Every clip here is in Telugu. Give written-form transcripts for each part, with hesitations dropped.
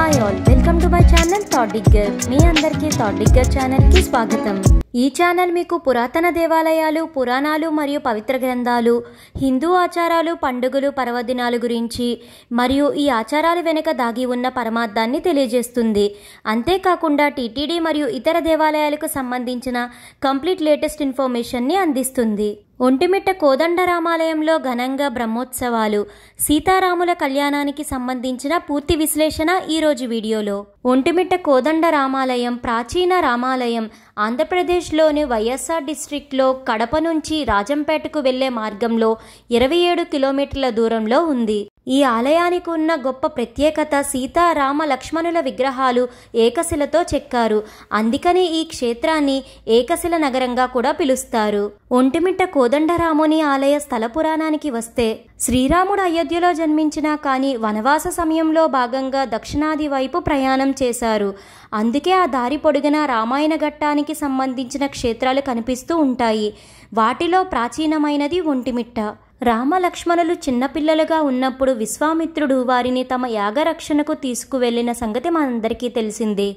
Hi all, welcome to my channel Thought Digger. మీ అందరికీ థాట్ డిగ్గర్ ఛానల్కి స్వాగతం. ఈ ఛానల్ మీకు పురాతన దేవాలయాలు, పురాణాలు మరియు పవిత్ర గ్రంథాలు, హిందూ ఆచారాలు, పండుగలు, పర్వదినాలు గురించి మరియు ఈ ఆచారాల వెనుక దాగి ఉన్న పరమార్థాన్ని తెలియజేస్తుంది. అంతేకాకుండా టీటీడీ మరియు ఇతర దేవాలయాలకు సంబంధించిన కంప్లీట్ లేటెస్ట్ ఇన్ఫర్మేషన్ని అందిస్తుంది. ఒంటిమిట్ట కోదండరామాలయంలో ఘనంగా బ్రహ్మోత్సవాలు, సీతారాముల కళ్యాణానికి సంబంధించిన పూర్తి విశ్లేషణ ఈరోజు వీడియోలో. ఒంటిమిట్ట కోదండరామాలయం ప్రాచీన రామాలయం ఆంధ్రప్రదేశ్లోని వైఎస్ఆర్ డిస్ట్రిక్ట్లో కడప నుంచి రాజంపేటకు వెళ్లే మార్గంలో 27 కిలోమీటర్ల దూరంలో ఉంది. ఈ ఆలయానికి ఉన్న గొప్ప ప్రత్యేకత సీతా రామ లక్ష్మణుల విగ్రహాలు ఏకశిలతో చెక్కారు. అందుకని ఈ క్షేత్రాన్ని ఏకశిల నగరంగా కూడా పిలుస్తారు. ఒంటిమిట్ట కోదండరాముని ఆలయ స్థల పురాణానికి వస్తే, శ్రీరాముడు అయోధ్యలో జన్మించినా కానీ వనవాస సమయంలో భాగంగా దక్షిణాది వైపు ప్రయాణం చేశారు. అందుకే ఆ దారి పొడుగున రామాయణ ఘట్టానికి సంబంధించిన క్షేత్రాలు కనిపిస్తూ ఉంటాయి. వాటిలో ప్రాచీనమైనది ఒంటిమిట్ట. రామ లక్ష్మణులు చిన్నపిల్లలుగా ఉన్నప్పుడు విశ్వామిత్రుడు వారిని తమ యాగరక్షణకు తీసుకువెళ్లిన సంగతి మనందరికీ తెలిసిందే.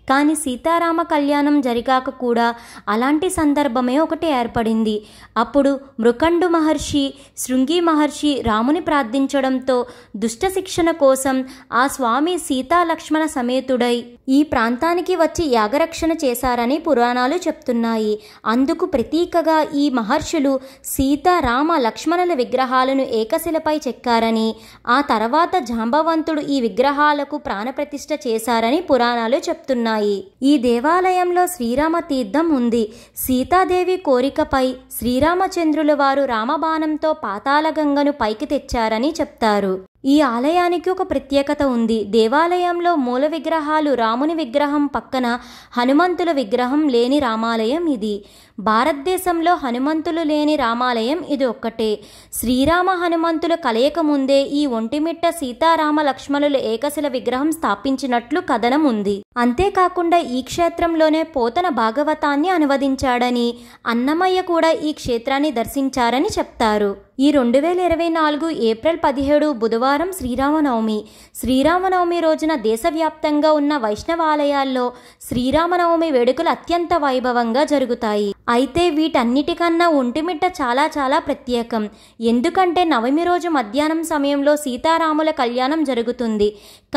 కానీ సీతారామ కళ్యాణం జరిగాక కూడా అలాంటి సందర్భమే ఒకటి ఏర్పడింది. అప్పుడు మృకండు మహర్షి, శృంగి మహర్షి రాముని ప్రార్థించడంతో దుష్ట శిక్షణ కోసం ఆ స్వామి సీతా లక్ష్మణ సమేతుడై ఈ ప్రాంతానికి వచ్చి యాగరక్షణ చేశారని పురాణాలు చెప్తున్నాయి. అందుకు ప్రతీకగా ఈ మహర్షులు సీతా రామ లక్ష్మణుల విగ్రహాలను ఏకశిలపై చెక్కారని, ఆ తర్వాత జాంబవంతుడు ఈ విగ్రహాలకు ప్రాణప్రతిష్ఠ చేశారని పురాణాలు చెప్తున్నాయి. ఈ దేవాలయంలో శ్రీరామ తీర్థం ఉంది. సీతాదేవి కోరికపై శ్రీరామచంద్రుల వారు రామబాణంతో పాతాళగంగను పైకి తెచ్చారని చెప్తారు. ఈ ఆలయానికి ఒక ప్రత్యేకత ఉంది. దేవాలయంలో మూల విగ్రహాలు రాముని విగ్రహం పక్కన హనుమంతుల విగ్రహం లేని రామాలయం ఇది. భారతదేశంలో హనుమంతులు లేని రామాలయం ఇది ఒక్కటే. శ్రీరామ హనుమంతుల కలయిక ముందే ఈ ఒంటిమిట్ట సీతారామ లక్ష్మణుల ఏకశిల విగ్రహం స్థాపించినట్లు కథనం ఉంది. అంతేకాకుండా ఈ క్షేత్రంలోనే పోతన భాగవతాన్ని అనువదించాడని, అన్నమయ్య కూడా ఈ క్షేత్రాన్ని దర్శించారని చెప్తారు. ఈ 2024 ఏప్రిల్ 17 బుధవారం శ్రీరామనవమి. శ్రీరామనవమి రోజున దేశవ్యాప్తంగా ఉన్న వైష్ణవాలయాల్లో శ్రీరామనవమి వేడుకలు అత్యంత వైభవంగా జరుగుతాయి. అయితే వీటన్నిటికన్నా ఒంటిమిట్ట చాలా చాలా ప్రత్యేకం. ఎందుకంటే నవమి రోజు మధ్యాహ్నం సమయంలో సీతారాముల కళ్యాణం జరుగుతుంది.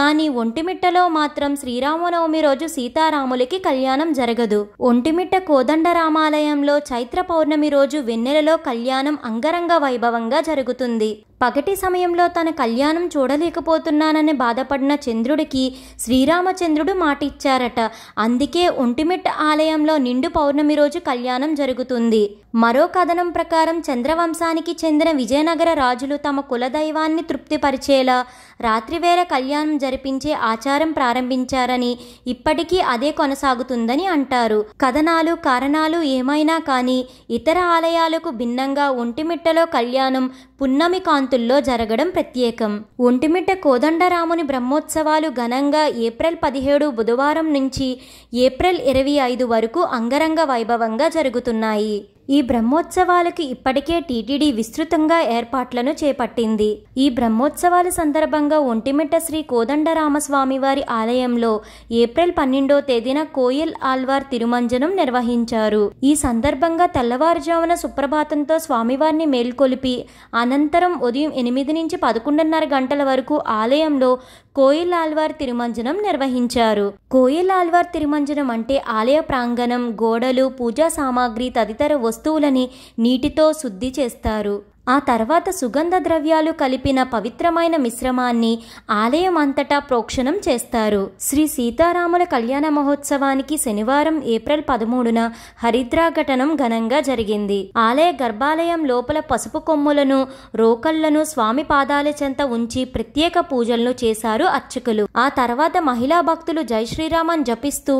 కానీ ఒంటిమిట్టలో మాత్రం శ్రీరామనవమి రోజు సీతారాములకి కళ్యాణం జరగదు. ఒంటిమిట్ట కోదండరామాలయంలో చైత్ర పౌర్ణమి రోజు వెన్నెలలో కళ్యాణం అంగరంగ వైభవంగా జరుగుతుంది. పగటి సమయంలో తన కళ్యాణం చూడలేకపోతున్నానని బాధపడిన చంద్రుడికి శ్రీరామచంద్రుడు మాటిచ్చారట. అందుకే ఒంటిమిట్ట ఆలయంలో నిండు పౌర్ణమి రోజు కళ్యాణం జరుగుతుంది. మరో కథనం ప్రకారం చంద్రవంశానికి చెందిన విజయనగర రాజులు తమ కులదైవాన్ని తృప్తిపరిచేలా రాత్రివేళ కళ్యాణం జరిపించే ఆచారం ప్రారంభించారని, ఇప్పటికీ అదే కొనసాగుతుందని అంటారు. కథనాలు కారణాలు ఏమైనా కానీ ఇతర ఆలయాలకు భిన్నంగా ఒంటిమిట్టలో కళ్యాణం పున్నమి కాంతుల్లో జరగడం ప్రత్యేకం. ఒంటిమిట్ట కోదండరాముని బ్రహ్మోత్సవాలు ఘనంగా ఏప్రిల్ 17 బుధవారం నుంచి ఏప్రిల్ 25 వరకు అంగరంగ వైభవంగా జరుగుతున్నాయి. ఈ బ్రహ్మోత్సవాలకి ఇప్పటికే టీటీడీ విస్తృతంగా ఏర్పాట్లను చేపట్టింది. ఈ బ్రహ్మోత్సవాల సందర్భంగా ఒంటిమిట్ట శ్రీ కోదండరామస్వామి వారి ఆలయంలో ఏప్రిల్ 12వ తేదీన కోయిల్ ఆల్వార్ తిరుమంజనం నిర్వహించారు. ఈ సందర్భంగా తెల్లవారుజామున సుప్రభాతంతో స్వామివారిని మేల్కొలిపి అనంతరం ఉదయం 8 నుంచి 11:30 గంటల వరకు ఆలయంలో కోయిల్ ఆల్వార్ తిరుమంజనం నిర్వహించారు. కోయిల్ ఆల్వార్ తిరుమంజనం అంటే ఆలయ ప్రాంగణం, గోడలు, పూజా సామాగ్రి తదితర వస్తువులని నీటితో శుద్ధి చేస్తారు. ఆ తర్వాత సుగంధ ద్రవ్యాలు కలిపిన పవిత్రమైన మిశ్రమాన్ని ఆలయం అంతటా ప్రోక్షణం చేస్తారు. శ్రీ సీతారాముల కళ్యాణ మహోత్సవానికి శనివారం ఏప్రిల్ 13న హరిద్రాఘటనం ఘనంగా జరిగింది. ఆలయ గర్భాలయం లోపల పసుపు కొమ్ములను, రోకళ్లను స్వామి పాదాల చెంత ఉంచి ప్రత్యేక పూజలను చేశారు అర్చకులు. ఆ తర్వాత మహిళా భక్తులు జై శ్రీరామన్ జపిస్తూ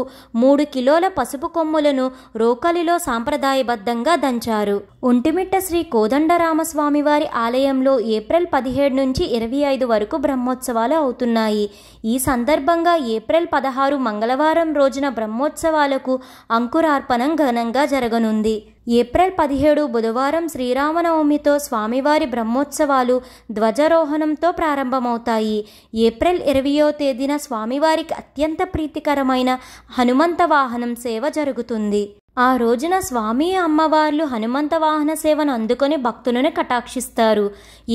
3 కిలోల పసుపు కొమ్ములను రోకలిలో సాంప్రదాయబద్ధంగా దంచారు. ఒంటిమిట్ట శ్రీ కోదండరామస్వామి స్వామివారి ఆలయంలో ఏప్రిల్ 17 నుంచి 25 వరకు బ్రహ్మోత్సవాలు అవుతున్నాయి. ఈ సందర్భంగా ఏప్రిల్ 16 మంగళవారం రోజున బ్రహ్మోత్సవాలకు అంకురార్పణం ఘనంగా జరగనుంది. ఏప్రిల్ 17 బుధవారం శ్రీరామనవమితో స్వామివారి బ్రహ్మోత్సవాలు ధ్వజారోహణంతో ప్రారంభమవుతాయి. ఏప్రిల్ 20వ తేదీన స్వామివారికి అత్యంత ప్రీతికరమైన హనుమంత వాహనం సేవ జరుగుతుంది. ఆ రోజున స్వామి అమ్మవార్లు హనుమంత వాహన సేవను అందుకొని భక్తులను కటాక్షిస్తారు.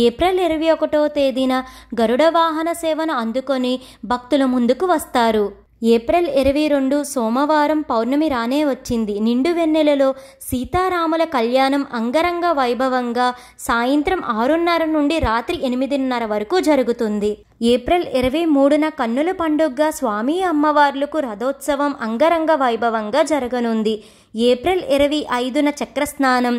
ఏప్రిల్ 21వ తేదీన గరుడ వాహన సేవను అందుకొని భక్తుల ముందుకు వస్తారు. ఏప్రిల్ 22 సోమవారం పౌర్ణమి రానే వచ్చింది. నిండు వెన్నెలలో సీతారాముల కళ్యాణం అంగరంగ వైభవంగా సాయంత్రం 6:30 నుండి రాత్రి 8:30 వరకు జరుగుతుంది. ఏప్రిల్ 23న కన్నుల పండుగగా స్వామి అమ్మవార్లకు రథోత్సవం అంగరంగ వైభవంగా జరగనుంది. ఏప్రిల్ 25న చక్రస్నానం,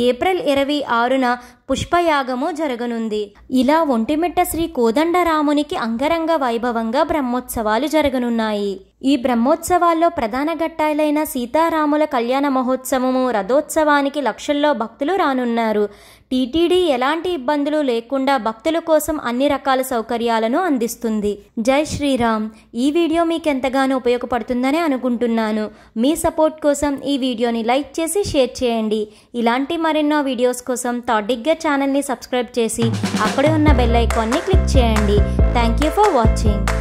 ఏప్రిల్ 26న పుష్పయాగము జరగనుంది. ఇలా ఒంటిమిట్ట శ్రీ కోదండరామునికి అంగరంగ వైభవంగా బ్రహ్మోత్సవాలు జరగనున్నాయి. ఈ బ్రహ్మోత్సవాల్లో ప్రధాన ఘట్టాలైన సీతారాముల కళ్యాణ మహోత్సవము, రథోత్సవానికి లక్షల్లో భక్తులు రానున్నారు. టీటీడీ ఎలాంటి ఇబ్బందులు లేకుండా భక్తుల కోసం అన్ని రకాల సౌకర్యాలను అందిస్తుంది. జై శ్రీరామ్. ఈ వీడియో మీకు ఎంతగానో ఉపయోగపడుతుందని అనుకుంటున్నాను. మీ సపోర్ట్ కోసం ఈ వీడియోని లైక్ చేసి షేర్ చేయండి. ఇలాంటి మరెన్నో వీడియోస్ కోసం థాట్ డిగ్గర్ ఛానల్ని సబ్స్క్రైబ్ చేసి అక్కడే ఉన్న బెల్ ఐకాన్ని క్లిక్ చేయండి. Thank you for watching.